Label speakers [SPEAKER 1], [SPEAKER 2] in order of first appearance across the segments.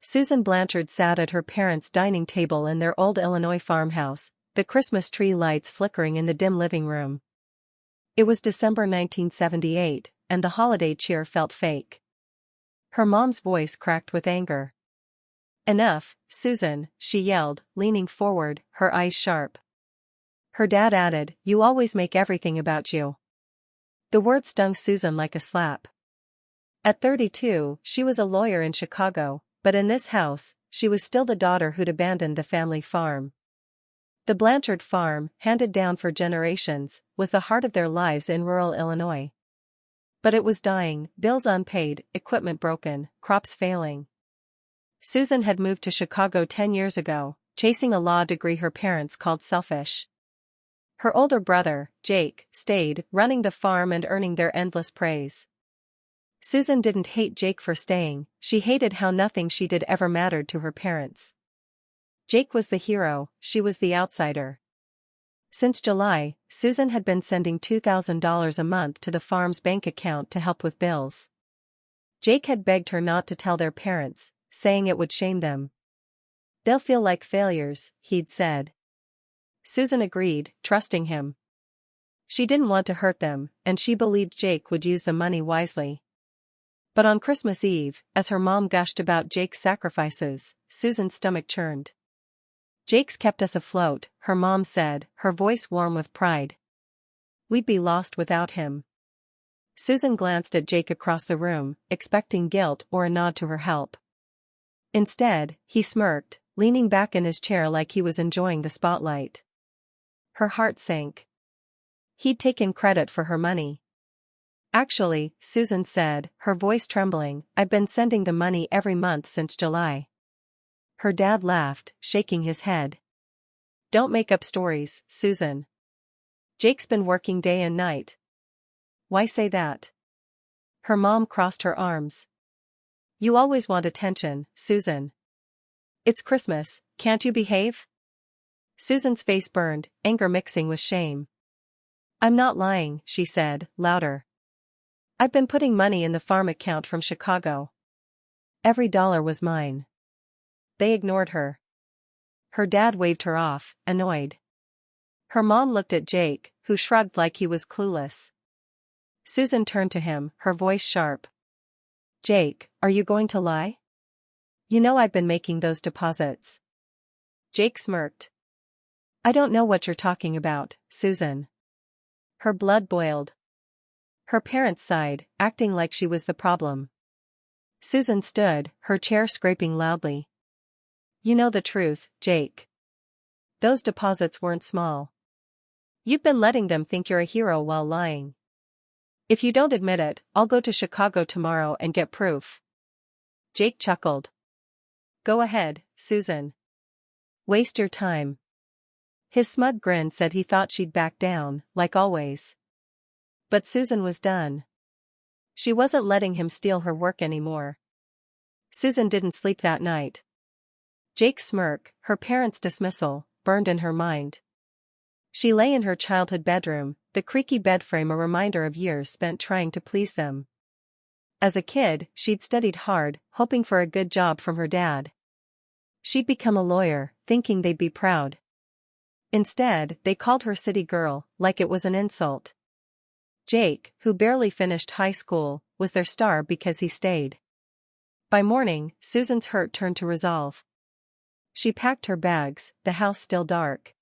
[SPEAKER 1] Susan Blanchard sat at her parents' dining table in their old Illinois farmhouse, the Christmas tree lights flickering in the dim living room. It was December 1978, and the holiday cheer felt fake. Her mom's voice cracked with anger. "Enough, Susan," she yelled, leaning forward, her eyes sharp. Her dad added, "You always make everything about you." The word stung Susan like a slap. At 32, she was a lawyer in Chicago, but in this house, she was still the daughter who'd abandoned the family farm. The Blanchard farm, handed down for generations, was the heart of their lives in rural Illinois. But it was dying, bills unpaid, equipment broken, crops failing. Susan had moved to Chicago 10 years ago, chasing a law degree her parents called selfish. Her older brother, Jake, stayed, running the farm and earning their endless praise. Susan didn't hate Jake for staying, she hated how nothing she did ever mattered to her parents. Jake was the hero, she was the outsider. Since July, Susan had been sending $2,000 a month to the farm's bank account to help with bills. Jake had begged her not to tell their parents, saying it would shame them. "They'll feel like failures," he'd said. Susan agreed, trusting him. She didn't want to hurt them, and she believed Jake would use the money wisely. But on Christmas Eve, as her mom gushed about Jake's sacrifices, Susan's stomach churned. "Jake's kept us afloat," her mom said, her voice warm with pride. "We'd be lost without him." Susan glanced at Jake across the room, expecting guilt or a nod to her help. Instead, he smirked, leaning back in his chair like he was enjoying the spotlight. Her heart sank. He'd taken credit for her money. "Actually," Susan said, her voice trembling, "I've been sending the money every month since July." Her dad laughed, shaking his head. "Don't make up stories, Susan. Jake's been working day and night." "Why say that?" Her mom crossed her arms. "You always want attention, Susan. It's Christmas, can't you behave?" Susan's face burned, anger mixing with shame. "I'm not lying," she said, louder. "I've been putting money in the farm account from Chicago. Every dollar was mine." They ignored her. Her dad waved her off, annoyed. Her mom looked at Jake, who shrugged like he was clueless. Susan turned to him, her voice sharp. "Jake, are you going to lie? You know I've been making those deposits." Jake smirked. "I don't know what you're talking about, Susan." Her blood boiled. Her parents sighed, acting like she was the problem. Susan stood, her chair scraping loudly. "You know the truth, Jake. Those deposits weren't small. You've been letting them think you're a hero while lying. If you don't admit it, I'll go to Chicago tomorrow and get proof." Jake chuckled. "Go ahead, Susan. Waste your time." His smug grin said he thought she'd back down, like always. But Susan was done. She wasn't letting him steal her work anymore. Susan didn't sleep that night. Jake's smirk, her parents' dismissal, burned in her mind. She lay in her childhood bedroom, the creaky bed frame a reminder of years spent trying to please them. As a kid, she'd studied hard, hoping for a good job from her dad. She'd become a lawyer, thinking they'd be proud. Instead, they called her city girl, like it was an insult. Jake, who barely finished high school, was their star because he stayed. By morning, Susan's hurt turned to resolve. She packed her bags, the house still dark.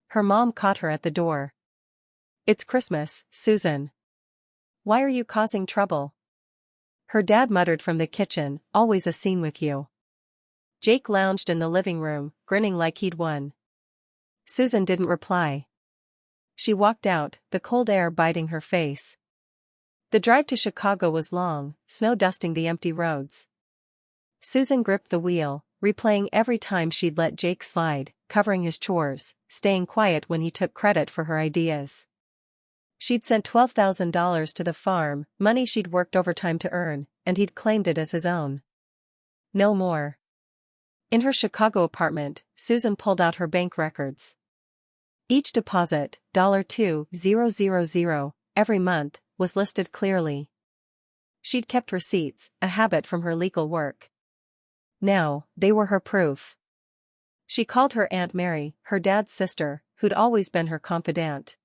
[SPEAKER 1] Her mom caught her at the door. "It's Christmas, Susan. Why are you causing trouble?" Her dad muttered from the kitchen, "Always a scene with you." Jake lounged in the living room, grinning like he'd won. Susan didn't reply. She walked out, the cold air biting her face. The drive to Chicago was long, snow dusting the empty roads. Susan gripped the wheel, replaying every time she'd let Jake slide, covering his chores, staying quiet when he took credit for her ideas. She'd sent $12,000 to the farm, money she'd worked overtime to earn, and he'd claimed it as his own. No more. In her Chicago apartment, Susan pulled out her bank records. Each deposit, $2,000, every month, was listed clearly. She'd kept receipts, a habit from her legal work. Now, they were her proof. She called her Aunt Mary, her dad's sister, who'd always been her confidant.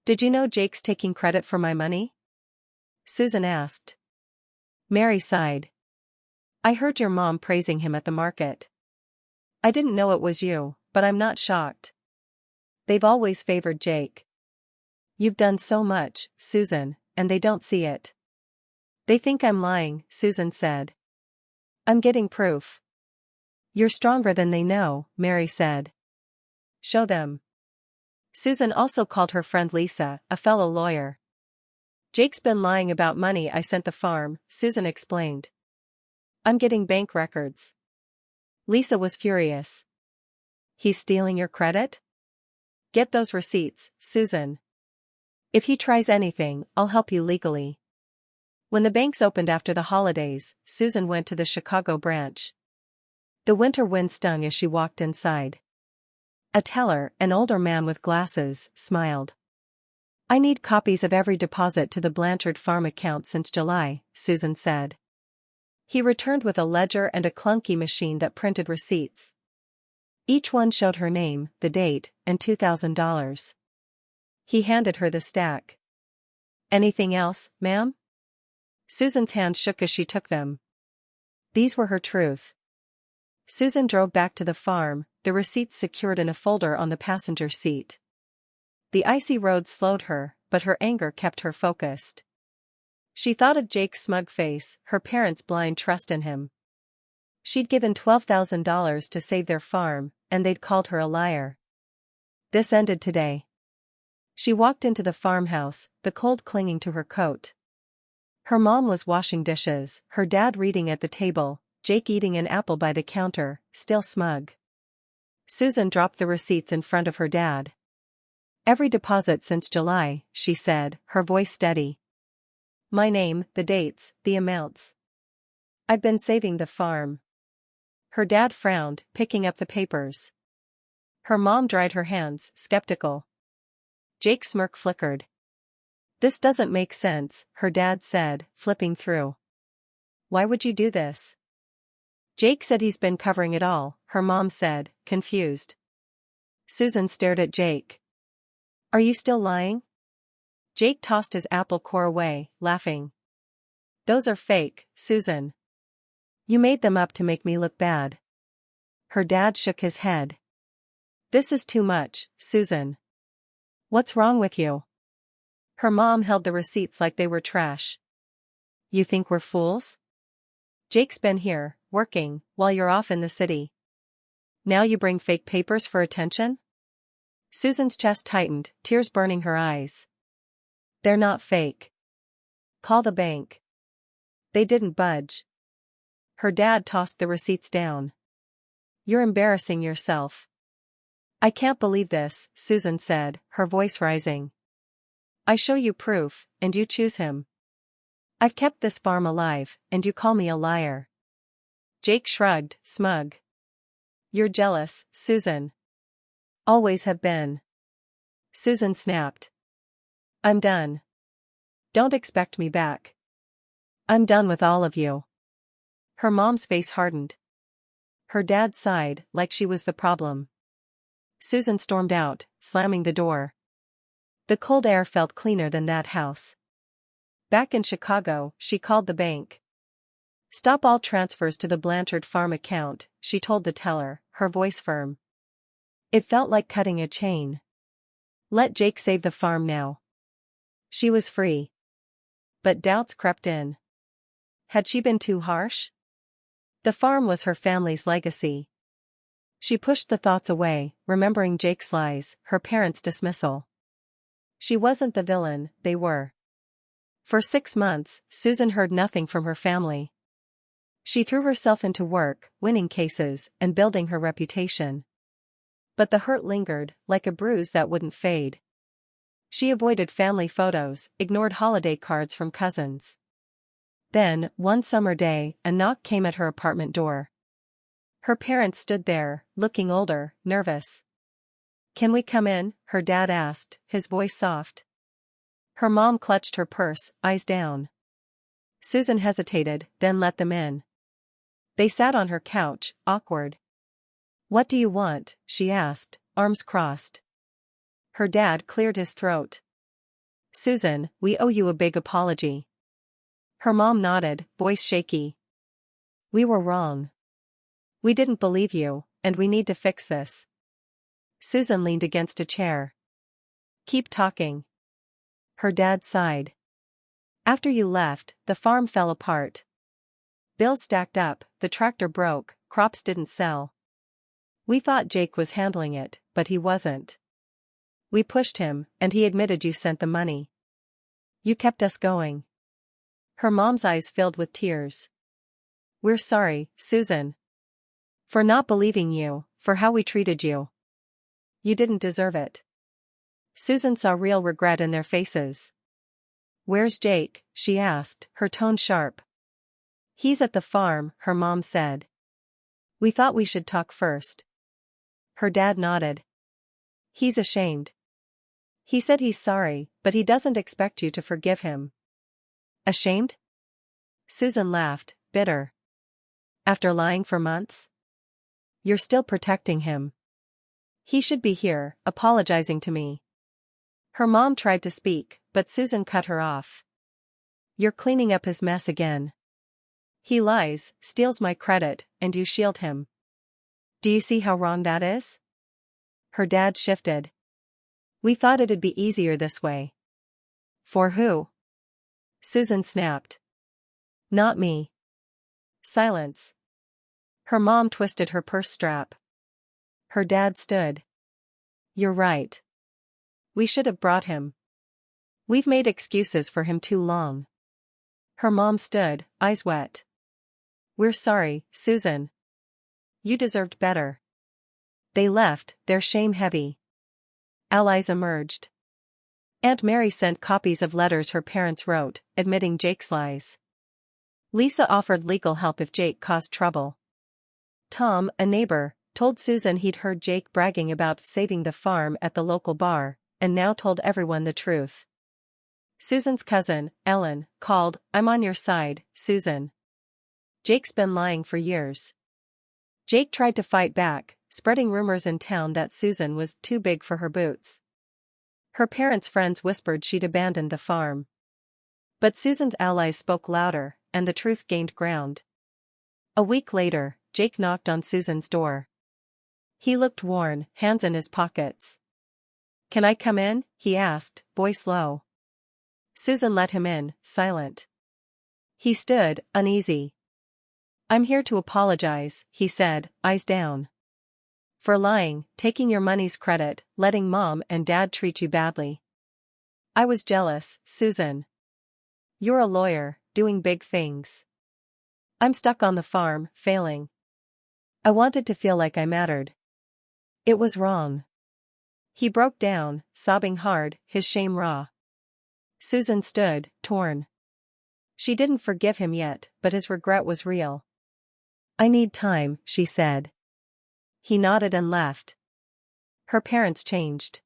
[SPEAKER 1] "Did you know Jake's taking credit for my money?" Susan asked. Mary sighed. "I heard your mom praising him at the market. I didn't know it was you, but I'm not shocked. They've always favored Jake. You've done so much, Susan, and they don't see it." "They think I'm lying," Susan said. "I'm getting proof." "You're stronger than they know," Mary said. "Show them." Susan also called her friend Lisa, a fellow lawyer. "Jake's been lying about money I sent the farm," Susan explained. "I'm getting bank records." Lisa was furious. "He's stealing your credit? Get those receipts, Susan. If he tries anything, I'll help you legally." When the banks opened after the holidays, Susan went to the Chicago branch. The winter wind stung as she walked inside. A teller, an older man with glasses, smiled. "I need copies of every deposit to the Blanchard farm account since July," Susan said. He returned with a ledger and a clunky machine that printed receipts. Each one showed her name, the date, and $2,000. He handed her the stack. "Anything else, ma'am?" Susan's hand shook as she took them. These were her truth. Susan drove back to the farm, the receipts secured in a folder on the passenger seat. The icy road slowed her, but her anger kept her focused. She thought of Jake's smug face, her parents' blind trust in him. She'd given $12,000 to save their farm, and they'd called her a liar. This ended today. She walked into the farmhouse, the cold clinging to her coat. Her mom was washing dishes, her dad reading at the table, Jake eating an apple by the counter, still smug. Susan dropped the receipts in front of her dad. "Every deposit since July," she said, her voice steady. "My name, the dates, the amounts. I've been saving the farm." Her dad frowned, picking up the papers. Her mom dried her hands, skeptical. Jake's smirk flickered. "This doesn't make sense," her dad said, flipping through. "Why would you do this?" "Jake said he's been covering it all," her mom said, confused. Susan stared at Jake. "Are you still lying?" Jake tossed his apple core away, laughing. "Those are fake, Susan. You made them up to make me look bad." Her dad shook his head. "This is too much, Susan. What's wrong with you?" Her mom held the receipts like they were trash. "You think we're fools? Jake's been here, working, while you're off in the city. Now you bring fake papers for attention?" Susan's chest tightened, tears burning her eyes. "They're not fake. Call the bank." They didn't budge. Her dad tossed the receipts down. "You're embarrassing yourself." "I can't believe this," Susan said, her voice rising. "I show you proof, and you choose him. I've kept this farm alive, and you call me a liar." Jake shrugged, smug. "You're jealous, Susan. Always have been." Susan snapped. "I'm done. Don't expect me back. I'm done with all of you." Her mom's face hardened. Her dad sighed, like she was the problem. Susan stormed out, slamming the door. The cold air felt cleaner than that house. Back in Chicago, she called the bank. "Stop all transfers to the Blanchard farm account," she told the teller, her voice firm. It felt like cutting a chain. "Let Jake save the farm now." She was free. But doubts crept in. Had she been too harsh? The farm was her family's legacy. She pushed the thoughts away, remembering Jake's lies, her parents' dismissal. She wasn't the villain, they were. For 6 months, Susan heard nothing from her family. She threw herself into work, winning cases, and building her reputation. But the hurt lingered, like a bruise that wouldn't fade. She avoided family photos, ignored holiday cards from cousins. Then, one summer day, a knock came at her apartment door. Her parents stood there, looking older, nervous. "Can we come in?" her dad asked, his voice soft. Her mom clutched her purse, eyes down. Susan hesitated, then let them in. They sat on her couch, awkward. "What do you want?" she asked, arms crossed. Her dad cleared his throat. "Susan, we owe you a big apology." Her mom nodded, voice shaky. "We were wrong. We didn't believe you, and we need to fix this." Susan leaned against a chair. "Keep talking." Her dad sighed. "After you left, the farm fell apart. Bills stacked up, the tractor broke, crops didn't sell. We thought Jake was handling it, but he wasn't. We pushed him, and he admitted you sent the money. You kept us going." Her mom's eyes filled with tears. "We're sorry, Susan. For not believing you, for how we treated you. You didn't deserve it." Susan saw real regret in their faces. "Where's Jake?" she asked, her tone sharp. "He's at the farm," her mom said. "We thought we should talk first." Her dad nodded. "He's ashamed. He said he's sorry, but he doesn't expect you to forgive him." "Ashamed?" Susan laughed, bitter. "After lying for months? You're still protecting him. He should be here, apologizing to me." Her mom tried to speak, but Susan cut her off. "You're cleaning up his mess again. He lies, steals my credit, and you shield him. Do you see how wrong that is?" Her dad shifted. "We thought it'd be easier this way." "For who?" Susan snapped. "Not me." Silence. Her mom twisted her purse strap. Her dad stood. "You're right. We should have brought him. We've made excuses for him too long." Her mom stood, eyes wet. "We're sorry, Susan. You deserved better." They left, their shame heavy. Allies emerged. Aunt Mary sent copies of letters her parents wrote, admitting Jake's lies. Lisa offered legal help if Jake caused trouble. Tom, a neighbor, told Susan he'd heard Jake bragging about saving the farm at the local bar, and now told everyone the truth. Susan's cousin, Ellen, called, "I'm on your side, Susan. Jake's been lying for years." Jake tried to fight back, spreading rumors in town that Susan was too big for her boots. Her parents' friends whispered she'd abandoned the farm. But Susan's allies spoke louder, and the truth gained ground. A week later, Jake knocked on Susan's door. He looked worn, hands in his pockets. "Can I come in?" he asked, voice low. Susan let him in, silent. He stood, uneasy. "I'm here to apologize," he said, eyes down. "For lying, taking your money's credit, letting Mom and Dad treat you badly. I was jealous, Susan. You're a lawyer, doing big things. I'm stuck on the farm, failing. I wanted to feel like I mattered. It was wrong." He broke down, sobbing hard, his shame raw. Susan stood, torn. She didn't forgive him yet, but his regret was real. "I need time," she said. He nodded and left. Her parents changed.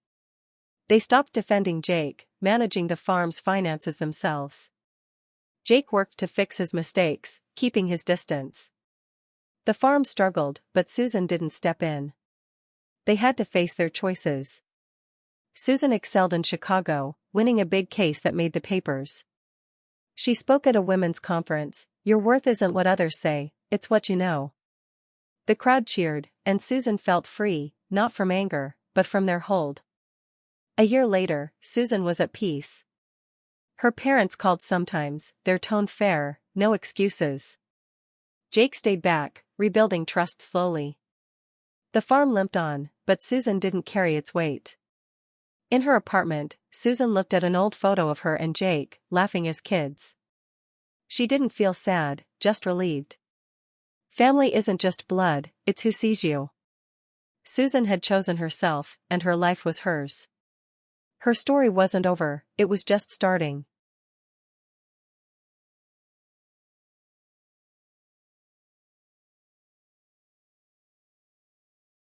[SPEAKER 1] They stopped defending Jake, managing the farm's finances themselves. Jake worked to fix his mistakes, keeping his distance. The farm struggled, but Susan didn't step in. They had to face their choices. Susan excelled in Chicago, winning a big case that made the papers. She spoke at a women's conference, "Your worth isn't what others say, it's what you know." The crowd cheered, and Susan felt free, not from anger, but from their hold. A year later, Susan was at peace. Her parents called sometimes, their tone fair, no excuses. Jake stayed back, rebuilding trust slowly. The farm limped on, but Susan didn't carry its weight. In her apartment, Susan looked at an old photo of her and Jake, laughing as kids. She didn't feel sad, just relieved. Family isn't just blood, it's who sees you. Susan had chosen herself, and her life was hers. Her story wasn't over, it was just starting.